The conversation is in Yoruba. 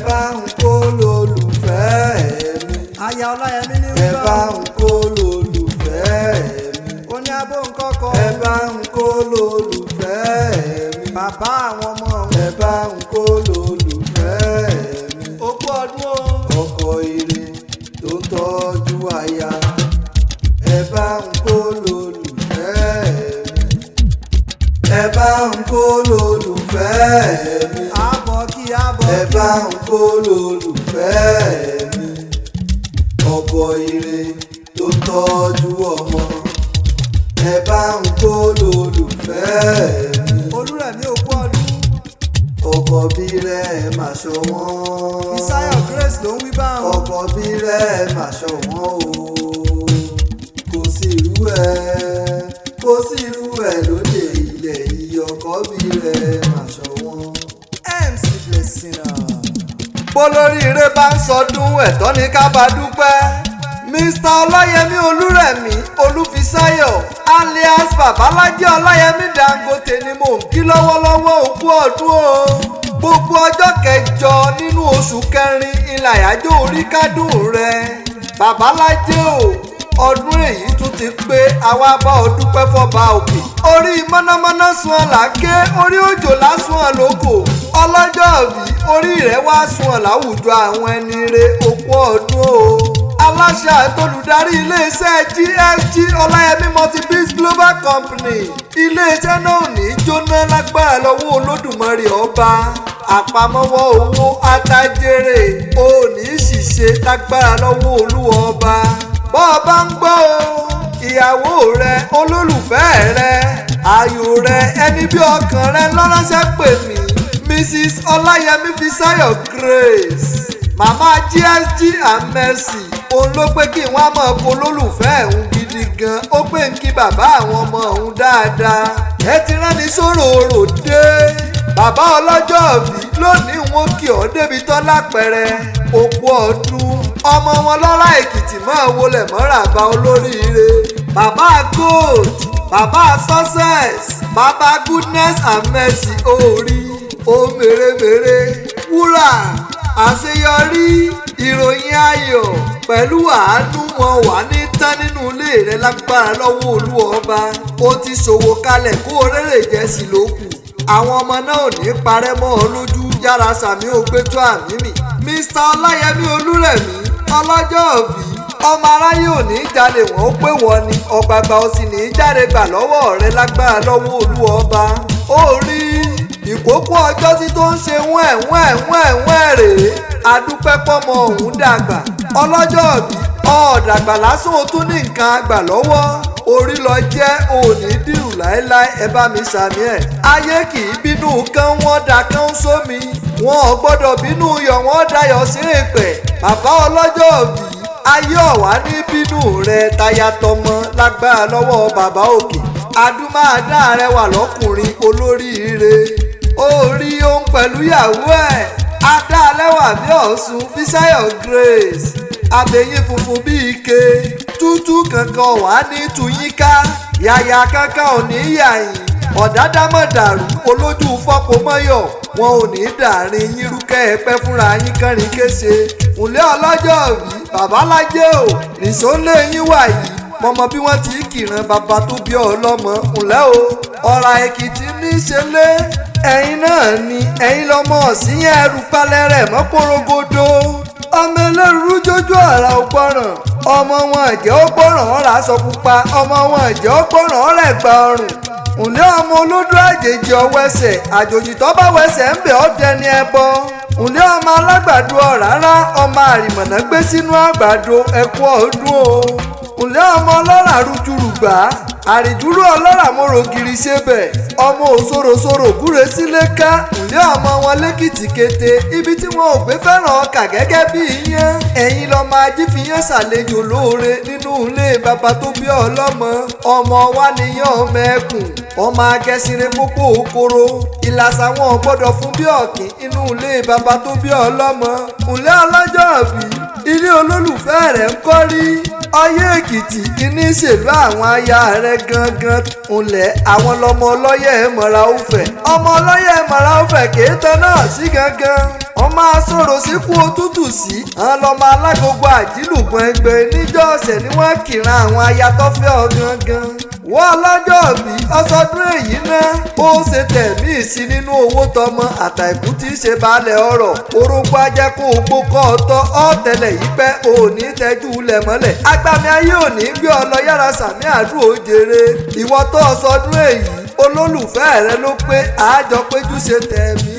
bá ń kó lólùfẹ́ mi. aya Ọláyẹmí ní ẹ bá ń kó lólùfẹ́ mi. ó ní abó nǹkan kan. ẹ bá ń kó lólùfẹ́ mi. bàbá àwọn ọmọ ẹ bá ń kó lólùfẹ́ mi. òkú ọdún o. ọkọ ire tó tọ́jú aya. ẹ bá ń kó lólùfẹ́ mi. ẹ bá ń kó lólùfẹ́ mi. àbọ̀ kí àbọ̀ kí. ẹ bá ń kó lólùfẹ́ mi. ọkọ ire tó tọ́jú ọmọ. ẹ bá ń kó lólùfẹ́ mi. Olúrẹ̀mí òkú ọdún. ọkọ bí rẹ̀ máa ṣọ̀wọ́n. Ìsáyọ̀ Grace ló ń wí báwọn. ọkọ bí rẹ̀ máa ṣọ̀wọ́n o. kò sí irú ẹ̀ kò sí irú ẹ̀ lóde ilẹ̀ yìí. ọkọ bí rẹ̀ máa ṣọ̀wọ́n. MC Blessiner. bólóríire bá ń sọdún ẹ̀tọ́ ní ká bá dúpẹ́. Mr. Ọláyẹmí Olúrẹ̀mí Olúfisáyọ̀ alias Babalájí Ọláyẹmí Dangote ni mò ń kí lọ́wọ́lọ́wọ́ òkú ọdún o. gbogbo ọjọ́ kẹjọ nínú oṣù kẹrin ilẹ̀ àyájọ́ orí kádùn rẹ̀. Babalájí o ọdún èyí tún ti pé àwa bá ọ dúpẹ́ fọ́ba òkè. orí mọ́nàmọ́ná sun ọ̀la ké orí òjò lásùn ọ̀ lóko. ọlọ́jọ́ bí orí rẹ̀ wá sun ọ̀ láwùjọ àwọn ẹni rẹ̀ òkú ọdún o. aláṣẹ àtolùdarí iléeṣẹ́ GSG Ọláyẹmí multi-biz global company. iléeṣẹ́ náà ní jóná lágbára lọ́wọ́ Olódùmarè ọba. àpamọ́wọ́ owó atajere ò ní ṣìṣe lágbára lọ́wọ́ Olúwa ọba. bọ́ ọ bá ń gbọ́ o ìyàwó rẹ olólùfẹ́ rẹ ayò rẹ ẹni bí ọkàn rẹ lọ́ránṣẹ́ pè mí Mrs. Ọláyẹmí Fisáyọ̀ Grace màmá GSG and Mercy òun ló pé kí wọ́n á mọ̀ kó lólùfẹ́ ẹ̀hún gidi gan. ó pé ń kí bàbá àwọn ọmọ ọ̀hún dáadáa. ẹ ti rán ní sọ̀rọ̀ òrò dé. bàbá ọlọ́jọ́ òbí lónìí wọn kí ọ débi tán lápẹ̀rẹ̀. òkú ọdún ọmọ wọn lọ́ra Èkìtì máa wọlé mọ́ra bá olóríire. bàbá gold bàbá success bàbá goodness and mercy orí ó mèremère wúrà àṣeyọrí ìròyìn ayọ̀ pẹ̀lú àánú wọn wà ní tán nínú ilé rẹ lágbára lọ́wọ́ Olúwa ọba. ó ti ṣòwò kalẹ̀ kó o rere jẹ́ sí lókù. àwọn ọmọ náà ò ní parẹ́ mọ́ ọ lójú yára sàmì ògbétó àmì mi. Mr. Ọláyẹmí Olúrẹ̀mí ọlọ́jọ́ òbí ọmọ aráyé ò ní jalè wọ́n ó pé wọ́n ni ọ̀gbàgbà ó sì ní jáde gbà lọ́wọ́ rẹ lágbára lọ́wọ́ Olúwa ọba. ó rí ìkókó ọjọ́ tí tó ń ṣe wẹ́ẹ̀ rèé adúpẹ́ pọ́mọ ọ̀hún dàgbà. ọlọ́jọ́ òbí ọ̀dàgbà lásán ó tún ní nǹkan àgbà lọ́wọ́. orí lọ jẹ́ òní dìrù láéláé ẹ bá mi sàmì ẹ̀. ayé kì í bínú kán wọ́n da kán sómi. wọn ò gbọ́dọ̀ bínú yọ̀ wọ́n dayọ̀ sí èpẹ̀. bàbá ọlọ́jọ́ òbí ayé ọ̀wá ní bínú rẹ̀ tayatọmọ lágbára lọ́wọ́ bàbá òkè. adúmáadá rẹwà lọ́kùnrin olóríire. orí òun pẹ̀lú ìyàwó ẹ̀ adálẹ́wà bí Ọ̀ṣun Fisáyọ̀ Grace abẹ́yìn funfun bí ike tútù kankan wà ní tuyínká yàyà kankan ò ní yàyìn ọ̀dádàmọ̀dàrú olójú fọ́pọ̀mọ́yọ̀ wọn ò ní dàrin yín rúkẹ́ ẹ̀pẹ́ fúnra yín kẹrin kése. ǹlẹ́ ọlọ́jọ́ òbí Babalájí o nìṣó lé yín wà yìí mọ̀mọ́ bí wọ́n ti kìran bàbá tó bí ọlọ́mọ. ǹlẹ́ o ọ̀rà Èkìtì ní í ṣe lé ẹ̀yin náà ni ẹ̀yin lọ́mọ ọ̀sìn yẹn ẹrù palẹ̀ rẹ̀ mọ́ porogodo. ọmọ ẹlẹ́rú jójú àrà ò gbọ́ràn ọmọ wọn ẹ̀jẹ̀ ó gbọ́ràn ọ̀rà aṣọ pupa ọmọ wọn ẹ̀jẹ̀ ó gbọ́ràn ọ̀rà ẹ̀gbà ọrùn. ǹlẹ́ ọmọ olódó àjèjì ọwẹ́sẹ̀ àjòjì tó bá wẹsẹ̀ ń bẹ̀ ọ́ dẹni ẹbọ. ǹlẹ́ ọmọ alágbàdo ọ̀rárá ọmọ àrìmọ̀nà gbé sínú àgbàdo ẹ̀kú ọdún o. ǹlẹ́ ọmọ ọlọ́rà rújúrùgbà àrìdúró ọlọ́rà mọ́rọ̀ gírí ṣébẹ̀ ọmọ òṣòròṣòrò gúre sílé ká. ǹlẹ́ ọmọ wọn lẹ́kìtì kété ibi tí wọn ò gbé fẹ́ràn ọkà gẹ́gẹ́ bí iyán. ẹ̀yin lọ́mọ ajífiyán ṣàlejò lóore nínú ilé bàbá tó bí ọlọ́mọ. ọmọ wa nìyàn ọmọ ẹkùn ọmọ agẹṣinrin pópó okoro ìlàsà wọn ò gbọ́dọ̀ fún bí ọ̀kín inú ilé bàbá tó bí ọlọ́mọ. ǹlẹ́ ọlọ́jọ́ òbí ilé olólùfẹ́ rẹ̀ ń kọ́ rí Ọyẹ́ Èkìtì iní ìṣèlú àwọn aya rẹ̀ gangan ńlẹ̀ àwọn lọmọ ọlọ́yẹ̀ mọ̀ra òfẹ́ ọmọ ọlọ́yẹ̀ mọ̀ra òfẹ́ kìí tán náà sí gangan ọmọ asọ̀rọ̀ síkú òtútù sí àwọn lọmọ alágogo àjílùgbọ̀n ẹgbẹ́ níjọ́ ọ̀sẹ̀ ni wọ́n kìran àwọn aya tọ́fẹ́ ọ gangan wọ́n lọ́jọ́ bí ọsọdún èyí náà ó ṣe tẹ̀mí sí nínú owó tọmọ àtàìkú tí í ṣe balẹ̀ ọ̀rọ̀ orógbó ajẹ́ kó o gbó kọ́ ọtọ́ ọ̀tẹlẹ̀ yìí pẹ́ òní tẹ́jú lẹ̀ mọ́lẹ̀ agbami ayé òní gbé ọ lọ yára sàmì àdúró jèrè ìwọ tó ọsọdún èyí olólùfẹ́ rẹ ló pé àjọ péjú ṣe tẹ̀mí.